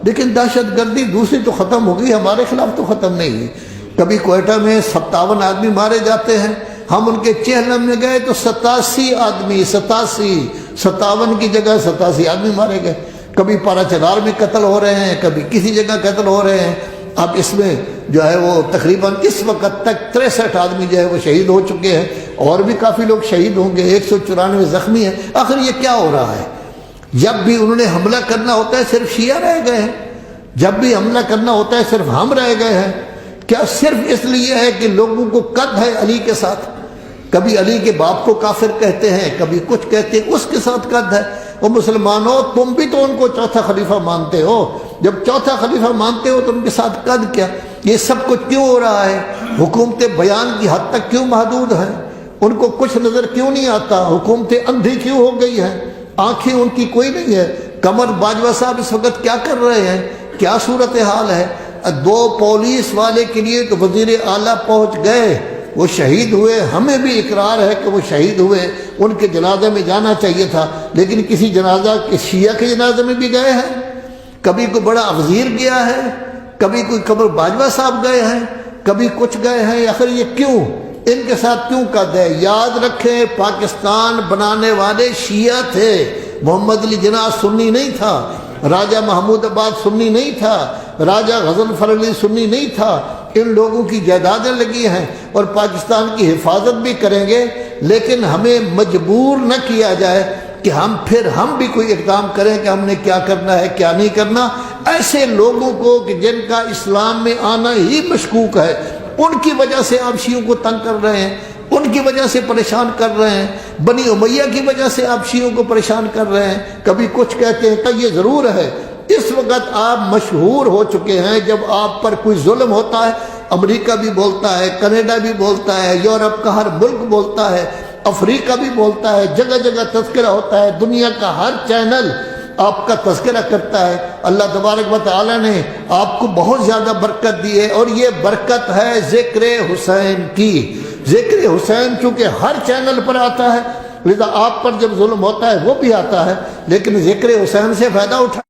لیکن دہشت گردی دوسری تو ختم ہو گئی، ہمارے خلاف تو ختم نہیں ہے۔ کبھی کوئٹہ میں 57 آدمی مارے جاتے ہیں، ہم ان کے چہلم میں گئے تو 87 آدمی، 57 کی جگہ 87 آدمی مارے گئے۔ کبھی پارا چنار میں قتل ہو رہے ہیں، کبھی کسی جگہ قتل ہو رہے ہیں۔ اب اس میں جو ہے وہ تقریباً اس وقت تک 63 آدمی جو ہے وہ شہید ہو چکے ہیں، اور بھی کافی لوگ شہید ہوں گے، 194 زخمی ہیں۔ آخر یہ کیا ہو رہا ہے؟ جب بھی انہوں نے حملہ کرنا ہوتا ہے صرف شیعہ رہ گئے ہیں، جب بھی حملہ کرنا ہوتا ہے صرف ہم رہ گئے ہیں۔ کیا صرف اس لیے ہے کہ لوگوں کو قد ہے علی کے ساتھ؟ کبھی علی کے باپ کو کافر کہتے ہیں، کبھی کچھ کہتے ہیں، اس کے ساتھ قد ہے۔ وہ مسلمانوں، تم بھی تو ان کو چوتھا خلیفہ مانتے ہو، جب چوتھا خلیفہ مانتے ہو تو ان کے ساتھ قد کیا؟ یہ سب کچھ کیوں ہو رہا ہے؟ حکومت بیان کی حد تک کیوں محدود ہیں؟ ان کو کچھ نظر کیوں نہیں آتا؟ حکومتیں اندھی کیوں ہو گئی ہیں؟ آنکھیں ان کی کوئی نہیں ہے۔ قمر باجوہ صاحب اس وقت کیا کر رہے ہیں؟ کیا صورتحال ہے؟ 2 پولیس والے کے لیے تو وزیر اعلیٰ پہنچ گئے، وہ شہید ہوئے، ہمیں بھی اقرار ہے کہ وہ شہید ہوئے، ان کے جنازے میں جانا چاہیے تھا، لیکن کسی جنازہ کے شیعہ کے جنازے میں بھی گئے ہیں؟ کبھی کوئی بڑا وزیر گیا ہے، کبھی کوئی قمر باجوہ صاحب گئے ہیں، کبھی کچھ گئے ہیں۔ آخر یہ کیوں؟ ان کے ساتھ کیوں قد ہے؟ یاد رکھیں، پاکستان بنانے والے شیعہ تھے، محمد علی جناح سنی نہیں تھا، راجہ محمود آباد سنی نہیں تھا، راجہ غضنفر علی سنی نہیں تھا۔ ان لوگوں کی جائیدادیں لگی ہیں اور پاکستان کی حفاظت بھی کریں گے، لیکن ہمیں مجبور نہ کیا جائے کہ ہم بھی کوئی اقدام کریں کہ ہم نے کیا کرنا ہے کیا نہیں کرنا۔ ایسے لوگوں کو کہ جن کا اسلام میں آنا ہی مشکوک ہے، ان کی وجہ سے آپ شیعوں کو تنگ کر رہے ہیں، ان کی وجہ سے پریشان کر رہے ہیں، بنی امیہ کی وجہ سے آپ شیعوں کو پریشان کر رہے ہیں، کبھی کچھ کہتے ہیں۔ کہ یہ ضرور ہے اس وقت آپ مشہور ہو چکے ہیں، جب آپ پر کوئی ظلم ہوتا ہے، امریکہ بھی بولتا ہے، کینیڈا بھی بولتا ہے، یورپ کا ہر ملک بولتا ہے، افریقہ بھی بولتا ہے، جگہ جگہ تذکرہ ہوتا ہے، دنیا کا ہر چینل آپ کا تذکرہ کرتا ہے۔ اللہ تبارک و تعالی نے آپ کو بہت زیادہ برکت دی ہے، اور یہ برکت ہے ذکر حسین کی۔ ذکر حسین چونکہ ہر چینل پر آتا ہے، لذا آپ پر جب ظلم ہوتا ہے وہ بھی آتا ہے، لیکن ذکر حسین سے فائدہ اٹھا